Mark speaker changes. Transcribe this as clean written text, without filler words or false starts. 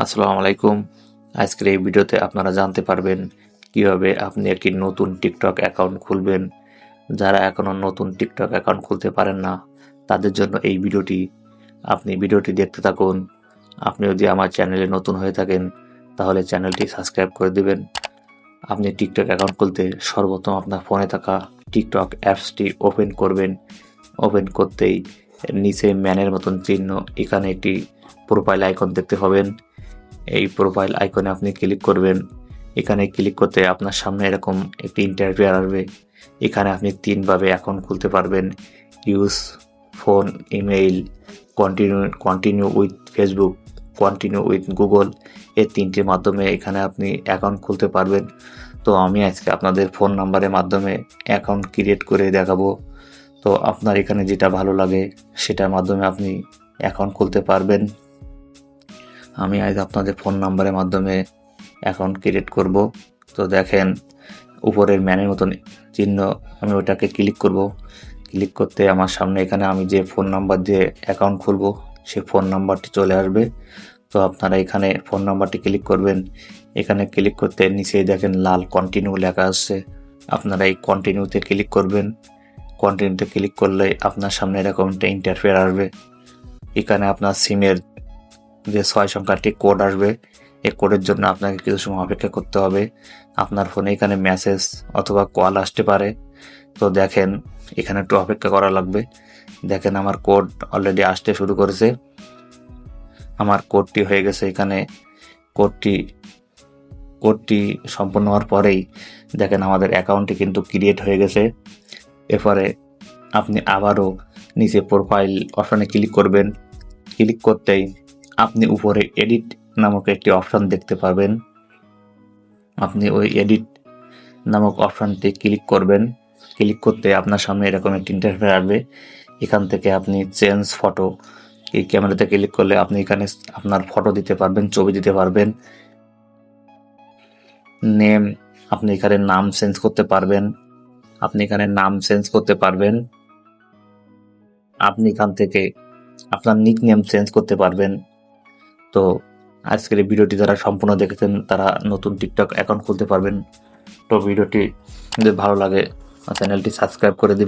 Speaker 1: আসসালামু আলাইকুম। আজকের এই ভিডিওতে আপনারা জানতে পারবেন কিভাবে আপনি একটি নতুন টিকটক অ্যাকাউন্ট খুলবেন। যারা এখনও নতুন টিকটক অ্যাকাউন্ট খুলতে পারেন না তাদের জন্য এই ভিডিওটি। আপনি ভিডিওটি দেখতে থাকুন। আপনি যদি আমার চ্যানেলে নতুন হয়ে থাকেন তাহলে চ্যানেলটি সাবস্ক্রাইব করে দিবেন। আপনি টিকটক অ্যাকাউন্ট খুলতে সর্বপ্রথম আপনার ফোনে থাকা টিকটক অ্যাপসটি ওপেন করবেন। ওপেন করতেই নিচে ম্যানের মতন চিহ্ন, এখানে একটি প্রোফাইল আইকন দেখতে পাবেন। এই প্রোফাইল আইকনে আপনি ক্লিক করবেন। এখানে ক্লিক করতে আপনার সামনে এরকম একটি ইন্টারফেয়ার আসবে। এখানে আপনি তিনভাবে অ্যাকাউন্ট খুলতে পারবেন: use, phone, email, continue with Facebook, continue with Google. এই তিনটির মাধ্যমে এখানে আপনি অ্যাকাউন্ট খুলতে পারবেন। তো আমি আজকে আপনাদের ফোন নাম্বারের মাধ্যমে অ্যাকাউন্ট ক্রিয়েট করে দেখাবো। তো আপনার এখানে যেটা ভালো লাগে সেটার মাধ্যমে আপনি অ্যাকাউন্ট খুলতে পারবেন। আমি আজ আপনাদের ফোন নাম্বারের মাধ্যমে অ্যাকাউন্ট ক্রিয়েট করব। তো দেখেন উপরের ম্যানের মতন চিহ্ন, আমি ওটাকে ক্লিক করব। ক্লিক করতে আমার সামনে এখানে আমি যে ফোন নাম্বার দিয়ে অ্যাকাউন্ট খুলব সেই ফোন নাম্বারটি চলে আসবে। তো আপনারা এখানে ফোন নাম্বারটি ক্লিক করবেন। এখানে ক্লিক করতে নিচেই দেখেন লাল কন্টিনিউ লেখা আসছে। আপনারা এই কন্টিনিউতে ক্লিক করবেন। কন্টিনিউতে ক্লিক করলে আপনার সামনে এরকম একটা ইন্টারফেয়ার আসবে। এখানে আপনার সিমের যে 6 সংখ্যাটি কোড আসবে, এই কোডের জন্য আপনাকে কিছু সময় অপেক্ষা করতে হবে। আপনার ফোনে এখানে মেসেজ অথবা কল আসতে পারে। তো দেখেন এখানে একটু অপেক্ষা করা লাগবে। দেখেন আমার কোড অলরেডি আসতে শুরু করেছে। আমার কোডটি হয়ে গেছে। এখানে কোডটি সম্পূর্ণ হওয়ার পরেই দেখেন আমাদের অ্যাকাউন্টটি কিন্তু ক্রিয়েট হয়ে গেছে। এরপরে আপনি আবারও নিচে প্রোফাইল অপশনে ক্লিক করবেন। ক্লিক করতেই আপনি উপরে এডিট নামক একটি অপশন দেখতে পাবেন। আপনি ওই এডিট নামক অপশনটি ক্লিক করবেন। ক্লিক করতে আপনার সামনে এরকম একটি ইন্টারফেস আসবে। এখান থেকে আপনি চেঞ্জ ফটো, এই ক্যামেরাতে ক্লিক করলে আপনি এখানে আপনার ফটো দিতে পারবেন, ছবি দিতে পারবেন। নেম, আপনি এখানে নাম চেঞ্জ করতে পারবেন। আপনি এখান থেকে আপনার নিকনেম চেঞ্জ করতে পারবেন। তো আজকের এই ভিডিওটি যারা সম্পূর্ণ দেখেছেন তারা নতুন টিকটক অ্যাকাউন্ট খুলতে পারবেন। তো ভিডিওটি যদি ভালো লাগে চ্যানেলটি সাবস্ক্রাইব করে দিবেন।